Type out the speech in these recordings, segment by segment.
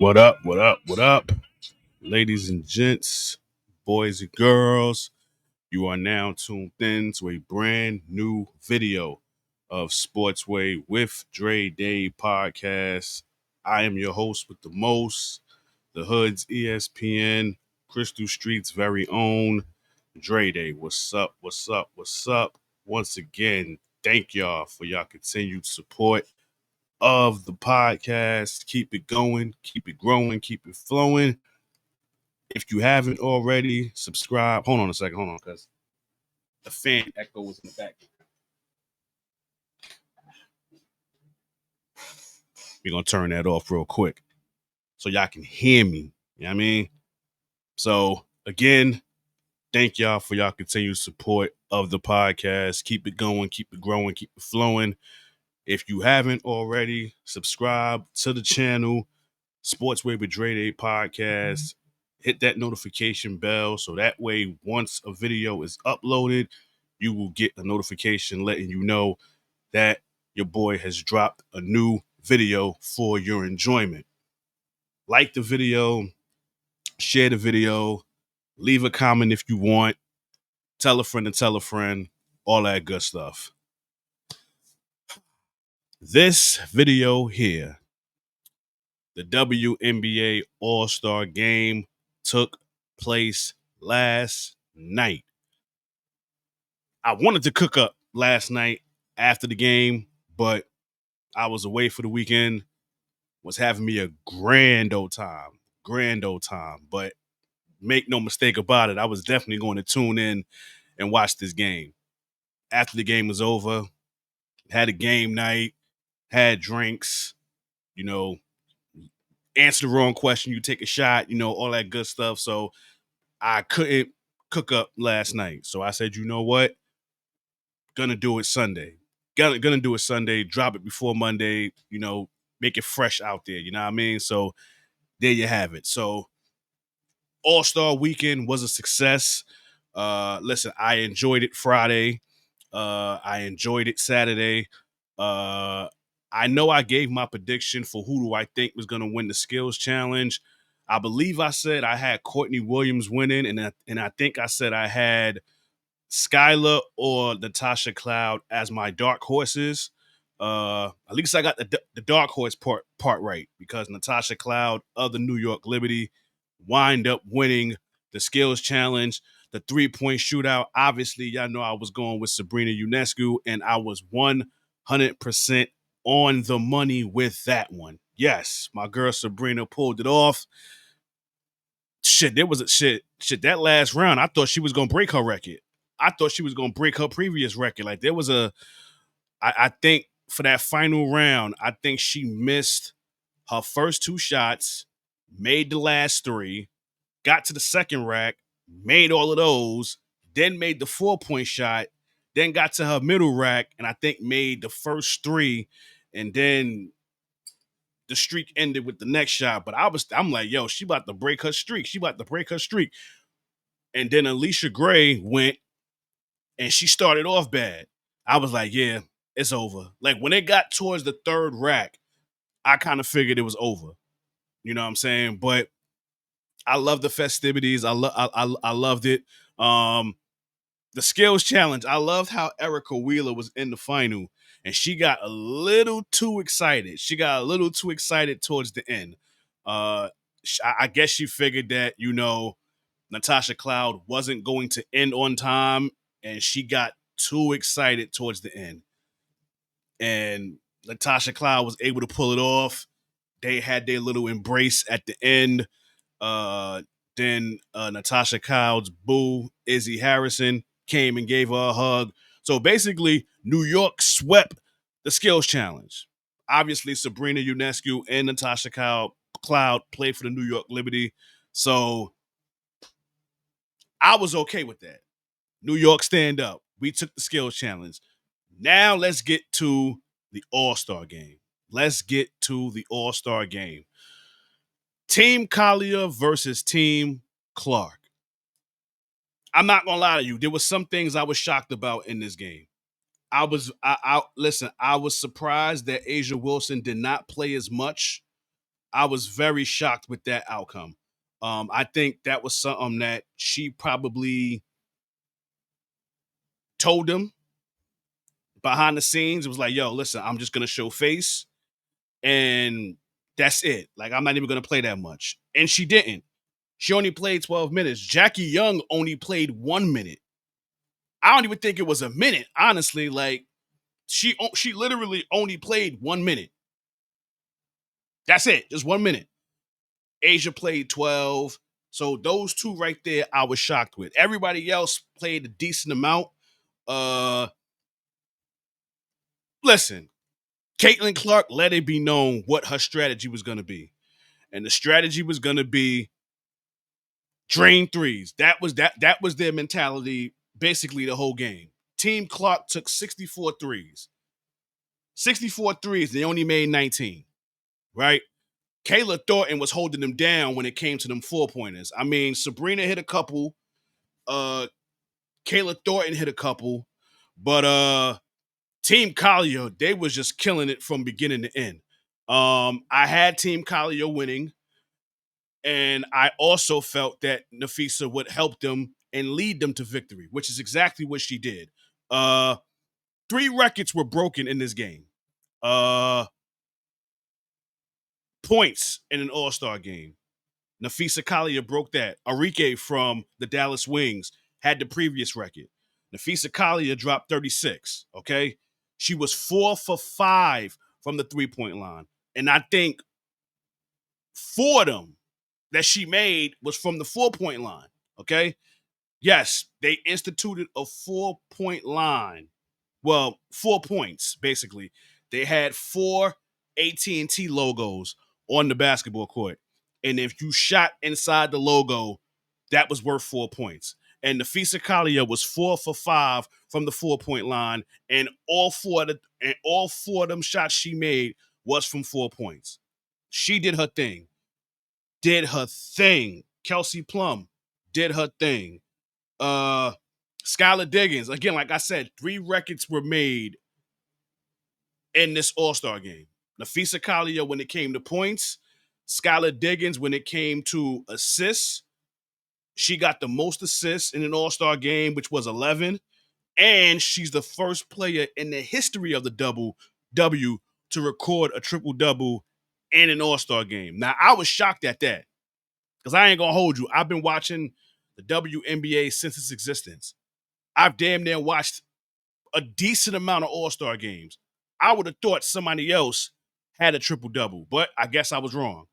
What up? What up? What up? Ladies and gents, boys and girls, you are now tuned in to a brand new video of Sportsway with Dre Day podcast. I am your host with the most, the Hood's ESPN, Crystal Street's very own Dre Day. What's up? What's up? What's up? Once again, thank y'all for y'all continued support of the podcast. Keep it going, keep it growing, keep it flowing. If you haven't already, subscribe. Hold on a second, because the fan echo was in the back. We're gonna turn that off real quick so y'all can hear me. You know what I mean? So again, thank y'all for y'all continued support of the podcast. Keep it going, keep it growing, keep it flowing. If you haven't already, subscribe to the channel, Sportsway with Dre Day podcast. Hit that notification bell so that way once a video is uploaded, you will get a notification letting you know that your boy has dropped a new video for your enjoyment. Like the video, share the video, leave a comment if you want, tell a friend to tell a friend, all that good stuff. This video here, the WNBA All-Star game took place last night. I wanted to cook up last night after the game, but I was away for the weekend, was having me a grand old time. But make no mistake about it, I was definitely going to tune in and watch this game. After the game was over, had a game night, had drinks, answer the wrong question, you take a shot, all that good stuff. So I couldn't cook up last night. So I said, you know what? Gonna do it Sunday. Gonna do it Sunday, drop it before Monday, make it fresh out there. You know what I mean? So there you have it. So All-Star weekend was a success. Listen, I enjoyed it Friday. I enjoyed it Saturday. I know I gave my prediction for who do I think was going to win the skills challenge. I believe I said I had Courtneywilliams winning, and I think I said I had Skylar or Natasha Cloud as my dark horses. At least I got the dark horse part right, because Natasha Cloud of the New York Liberty wind up winning the skills challenge. The 3-point shootout, obviously, y'all know I was going with sabrinaionescu, and I was 100% on the money with that one. Yes, my girl Sabrina pulled it off. That last round, I thought she was going to break her record. I thought she was going to break her previous record. Like, there was I think for that final round, I think she missed her first 2 shots, made the last 3, got to the second rack, made all of those, then made the 4-point shot, then got to her middle rack, and I think made the first 3, and then the streak ended with the next shot. But I'm like, yo, she about to break her streak. And then Alicia Gray went, and she started off bad. I was like, yeah, it's over. Like, when it got towards the third rack, I kind of figured it was over. You know what I'm saying? But I love the festivities. I loved it. The skills challenge. I loved how Erica Wheeler was in the final, and she got a little too excited. Towards the end. I guess she figured that, Natasha Cloud wasn't going to end on time, and she got too excited towards the end. And Natasha Cloud was able to pull it off. They had their little embrace at the end. Then Natasha Cloud's boo, Izzy Harrison, came and gave her a hug. So basically, New York swept the skills challenge. Obviously, sabrinaionescu and Natasha Cloud played for the New York Liberty. So I was okay with that. New York, stand up. We took the skills challenge. Now let's get to the All-Star game. Team Collier versus Team Clark. I'm not gonna lie to you. There was some things I was shocked about in this game. I was surprised that Ajawilson did not play as much I was very shocked with that outcome. I think that was something that she probably told him behind the scenes. It was like, yo, listen, I'm just gonna show face and that's it. Like, I'm not even gonna play that much. And she didn't. She only played 12 minutes. Jackie Young only played 1 minute. I don't even think it was a minute, honestly. Like, she literally only played 1 minute. That's it, just 1 minute. Asia played 12. So those two right there, I was shocked with. Everybody else played a decent amount. Listen, Caitlin Clark let it be known what her strategy was going to be. And the strategy was going to be drain threes. That was their mentality basically the whole game. Team Clark took 64 threes. 64 threes, they only made 19, right? Kayla Thornton was holding them down when it came to them 4-pointers. I mean, Sabrina hit a couple, Kayla Thornton hit a couple, but Team Collier, they was just killing it from beginning to end. I had Team Collier winning, and I also felt that Napheesa would help them and lead them to victory, which is exactly what she did. 3 records were broken in this game. Points in an All-Star game. Napheesa Collier broke that. Arike from the Dallas Wings had the previous record. Napheesa Collier dropped 36, okay? She was 4 for 5 from the three-point line. And I think 4 of them that she made was from the 4-point line, okay? Yes, they instituted a 4-point line. Well, 4 points, basically. They had 4 AT&T logos on the basketball court. And if you shot inside the logo, that was worth 4 points. And Napheesa Collier was 4 for 5 from the 4-point line, and all four of them shots she made was from 4 points. She did her thing. Kelseyplum did her thing. Skylar Diggins, again, like I said, 3 records were made in this All-Star game. Napheesa Collier when it came to points, Skylar Diggins when it came to assists. She got the most assists in an All-Star game, which was 11. And she's the first player in the history of the W to record a triple-double in an All-Star game. Now, I was shocked at that because I ain't going to hold you. I've been watching the WNBA since its existence. I've damn near watched a decent amount of All-Star games. I would have thought somebody else had a triple-double, but I guess I was wrong.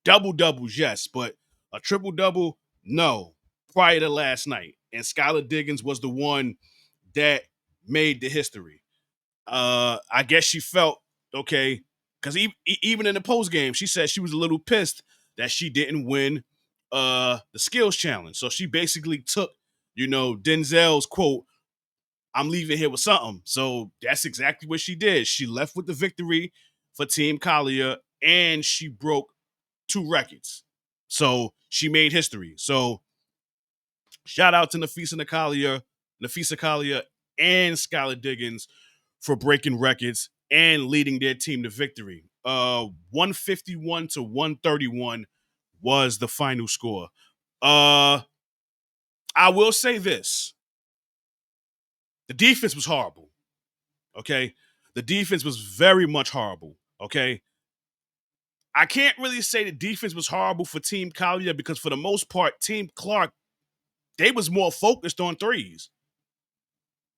Double-doubles, yes, but a triple-double, no, prior to last night. And Skylar Diggins was the one that made the history. I guess she felt, okay, because even in the post-game, she said she was a little pissed that she didn't win the skills challenge. So she basically took, Denzel's quote, I'm leaving here with something. So that's exactly what she did. She left with the victory for Team Collier, and she broke 2 records. So she made history. So shout out to Napheesa Collier, and Skylar Diggins for breaking records and leading their team to victory. 151 to 131 was the final score. I will say this. The defense was horrible. Okay? The defense was very much horrible. Okay? I can't really say the defense was horrible for Team Collier because for the most part, Team Clark, they was more focused on threes.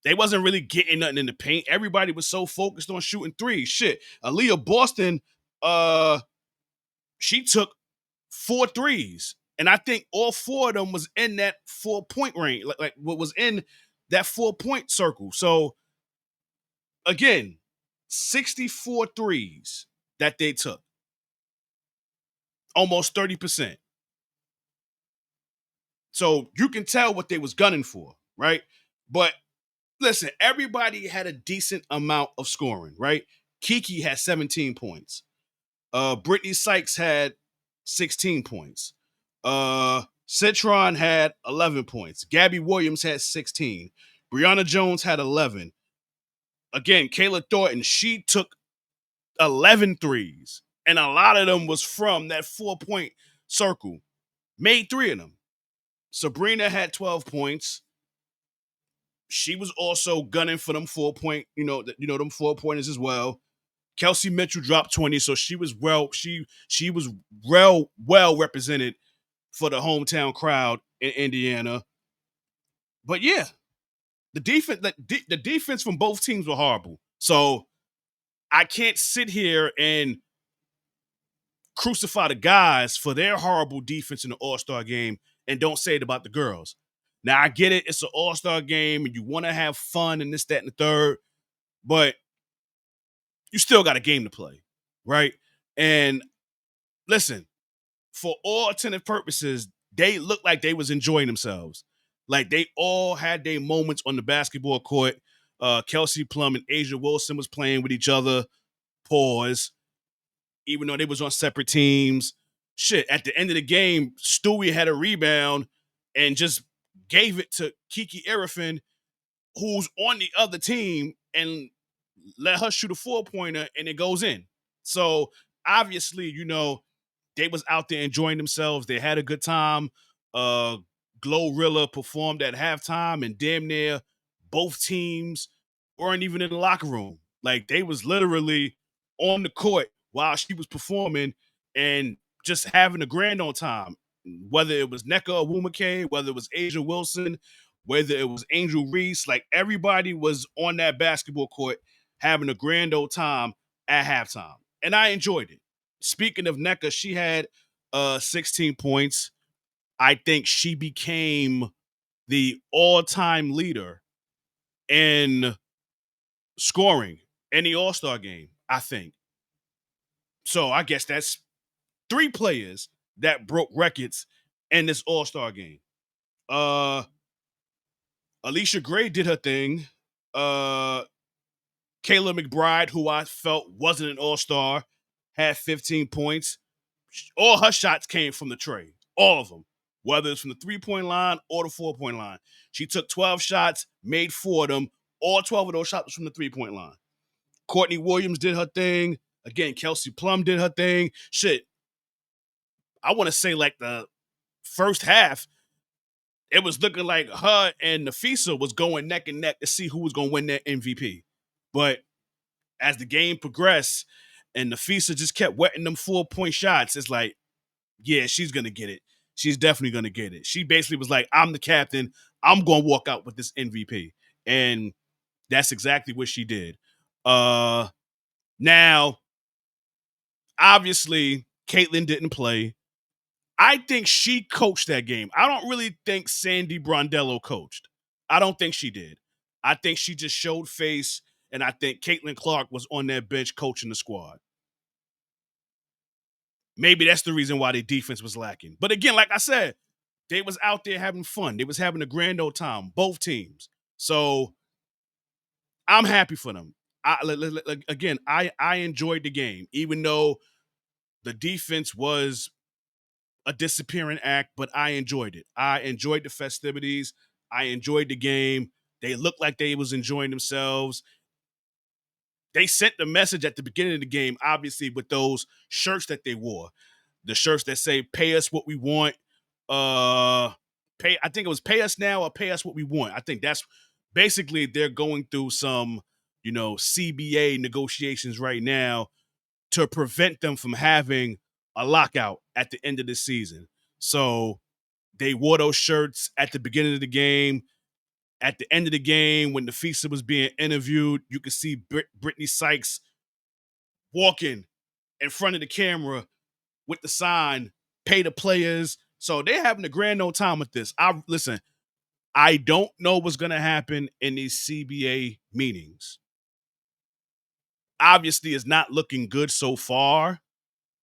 They wasn't really getting nothing in the paint. Everybody was so focused on shooting threes. Shit. Aliyahboston, she took 4 threes. And I think all 4 of them was in that 4-point range. Like what was in that 4-point circle. So again, 64 threes that they took. Almost 30%. So you can tell what they was gunning for, right? But listen, everybody had a decent amount of scoring, right? Kiki had 17 points. Brittany Sykes had 16 points. Citron had 11 points. Gabby Williams had 16. Brianna Jones had 11. Again, Kayla Thornton, she took 11 threes. And a lot of them was from that 4-point circle. Made 3 of them. Sabrina had 12 points. She was also gunning for them 4-point, them 4-pointers as well. Kelsey Mitchell dropped 20, so she was she was well represented for the hometown crowd in Indiana. But yeah, the defense from both teams were horrible. So I can't sit here and crucify the guys for their horrible defense in the All-Star game and don't say it about the girls. Now I get it, it's an All-Star game and you want to have fun and this, that, and the third, but you still got a game to play, right? And listen, for all intended purposes, they looked like they was enjoying themselves. Like they all had their moments on the basketball court. Kelseyplum and Ajawilson was playing with each other. Pause. Even though they was on separate teams. Shit, at the end of the game, Stewie had a rebound and just gave it to Kiki Arifin, who's on the other team, and let her shoot a 4-pointer and it goes in. So obviously, they was out there enjoying themselves. They had a good time. Glorilla performed at halftime, and damn near both teams weren't even in the locker room. Like they was literally on the court while she was performing and just having a grand old time. Whether it was nnekaogwumike, whether it was Ajawilson, whether it was angelreese, like everybody was on that basketball court having a grand old time at halftime. And I enjoyed it. Speaking of Nneka, she had 16 points. I think she became the all-time leader in scoring in the All-Star game, I think. So I guess that's 3 players that broke records in this All-Star game. Alicia Gray did her thing. Kaylamcbride, who I felt wasn't an all-star, had 15 points. All her shots came from the trade. All of them. Whether it's from the 3-point line or the 4-point line. She took 12 shots, made 4 of them. All 12 of those shots was from the 3-point line. Courtneywilliams did her thing. Again, Kelseyplum did her thing. Shit. I want to say like the first half, it was looking like her and Napheesa was going neck and neck to see who was going to win that MVP. But as the game progressed and Napheesa just kept wetting them 4-point shots, it's like, yeah, she's going to get it. She's definitely going to get it. She basically was like, I'm the captain. I'm going to walk out with this MVP. And that's exactly what she did. Now, obviously, Caitlin didn't play. I think she coached that game. I don't really think Sandy Brondello coached. I don't think she did. I think she just showed face, and I think Kaylinclark was on that bench coaching the squad. Maybe that's the reason why their defense was lacking. But again, like I said, they was out there having fun. They was having a grand old time, both teams. So I'm happy for them. I enjoyed the game, even though the defense was a disappearing act, but I enjoyed it. I enjoyed the festivities. I enjoyed the game. They looked like they was enjoying themselves. They sent the message at the beginning of the game, obviously, with those shirts that they wore. The shirts that say, pay us what we want. I think it was pay us now or pay us what we want. I think that's basically they're going through some, CBA negotiations right now to prevent them from having a lockout at the end of the season. So they wore those shirts at the beginning of the game. At the end of the game, when Napheesa was being interviewed, you could see Brittany Sykes walking in front of the camera with the sign, pay the players. So they're having a grand old time with this. Listen, I don't know what's going to happen in these CBA meetings. Obviously, it's not looking good so far.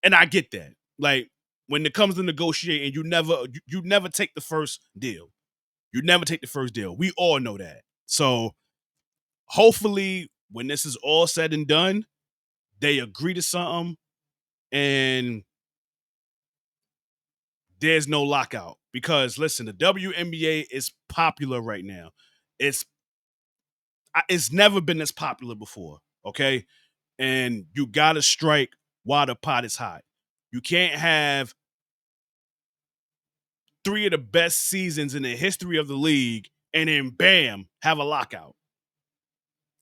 And I get that. Like, when it comes to negotiating, you never take the first deal. You never take the first deal. We all know that. So hopefully, when this is all said and done, they agree to something and there's no lockout. Because listen, the WNBA is popular right now. It's never been this popular before, okay? And you gotta strike while the pot is hot. You can't have 3 of the best seasons in the history of the league and then bam, have a lockout.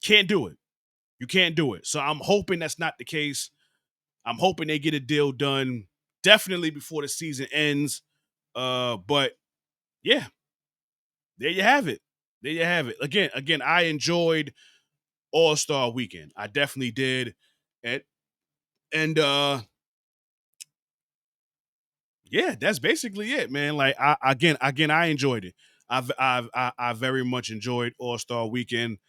Can't do it. You can't do it. So I'm hoping that's not the case. I'm hoping they get a deal done definitely before the season ends. But yeah, there you have it. There you have it. Again, I enjoyed All-Star Weekend. I definitely did. And yeah, that's basically it, man. Like I enjoyed it. I very much enjoyed All-Star Weekend.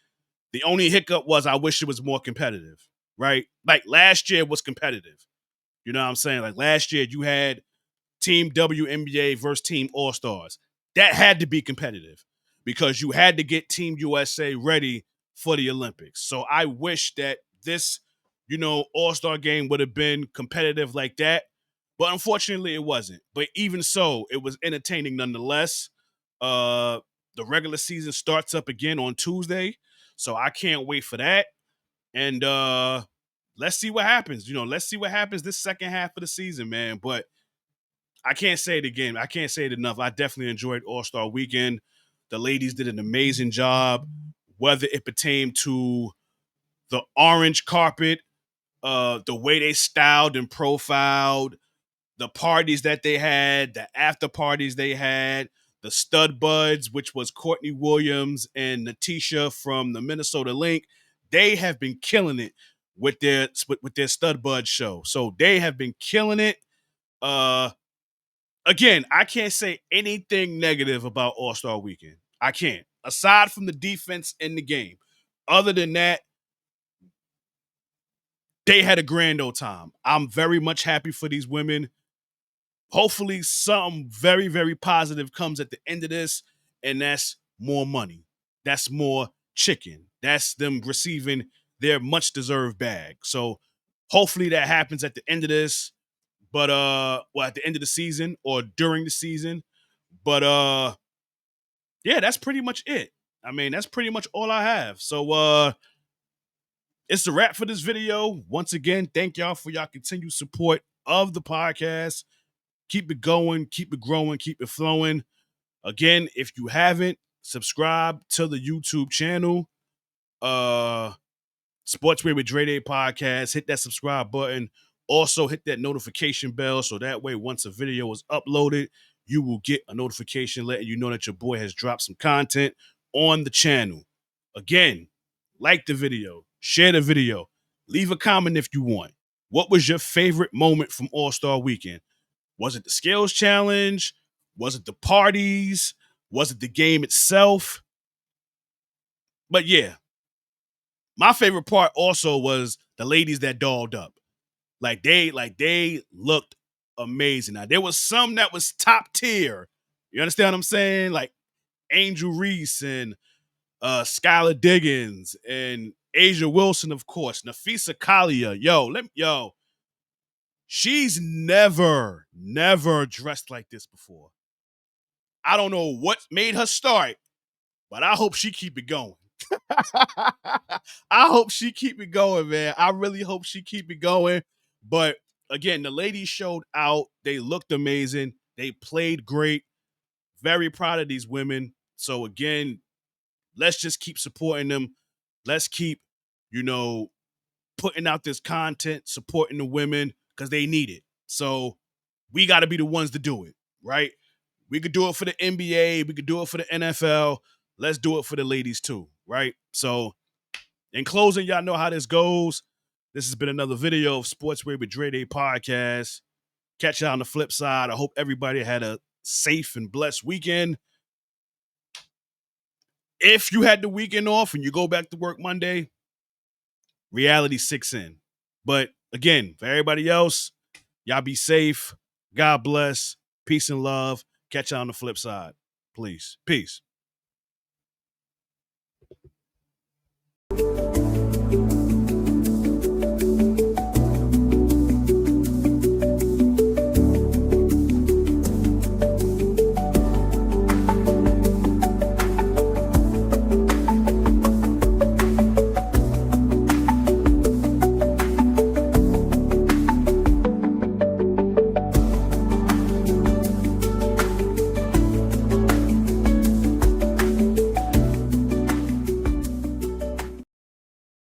The only hiccup was I wish it was more competitive, right? Like last year was competitive. You know what I'm saying? Like last year you had Team WNBA versus Team All-Stars. That had to be competitive because you had to get Team USA ready for the Olympics. So I wish that this, All-Star game would have been competitive like that. But unfortunately, it wasn't. But even so, it was entertaining nonetheless. The regular season starts up again on Tuesday. So I can't wait for that. And let's see what happens. Let's see what happens this second half of the season, man. But I can't say it again. I can't say it enough. I definitely enjoyed All-Star Weekend. The ladies did an amazing job, whether it pertained to the orange carpet, the way they styled and profiled, the parties that they had, the after parties they had, the stud buds, which was Courtneywilliams and Natisha from the Minnesota Link. They have been killing it with their stud bud show. So they have been killing it. Again, I can't say anything negative about All-Star Weekend. I can't. Aside from the defense in the game. Other than that, they had a grand old time. I'm very much happy for these women. Hopefully something very, very positive comes at the end of this, and that's more money. That's more chicken. That's them receiving their much-deserved bag. So hopefully that happens at the end of this. But at the end of the season or during the season. But yeah, that's pretty much it. I mean, that's pretty much all I have. So it's a wrap for this video. Once again, thank y'all for y'all continued support of the podcast. Keep it going, keep it growing, keep it flowing. Again, if you haven't, subscribe to the YouTube channel. Sportswear with Dre Day podcast. Hit that subscribe button. Also, hit that notification bell so that way once a video is uploaded, you will get a notification letting you know that your boy has dropped some content on the channel. Again, like the video, share the video, leave a comment if you want. What was your favorite moment from All-Star Weekend? Was it the skills challenge? Was it the parties? Was it the game itself? But yeah, my favorite part also was the ladies that dolled up. Like they looked amazing. Now there was some that was top tier. You understand what I'm saying? Like Angelreese and Skylar Diggins and Ajawilson, of course. Napheesa Collier. Yo. She's never dressed like this before. I don't know what made her start, but I hope she keep it going. I hope she keep it going, man. I really hope she keep it going. But again, the ladies showed out. They looked amazing. They played great. Very proud of these women. So again, let's just keep supporting them. Let's keep, putting out this content, supporting the women because they need it. So we got to be the ones to do it, right? We could do it for the NBA. We could do it for the NFL. Let's do it for the ladies too, right? So in closing, y'all know how this goes. This has been another video of Sportswear with Dre Day podcast. Catch y'all on the flip side. I hope everybody had a safe and blessed weekend. If you had the weekend off and you go back to work Monday, reality sinks in. But again, for everybody else, y'all be safe. God bless. Peace and love. Catch y'all on the flip side. Please. Peace.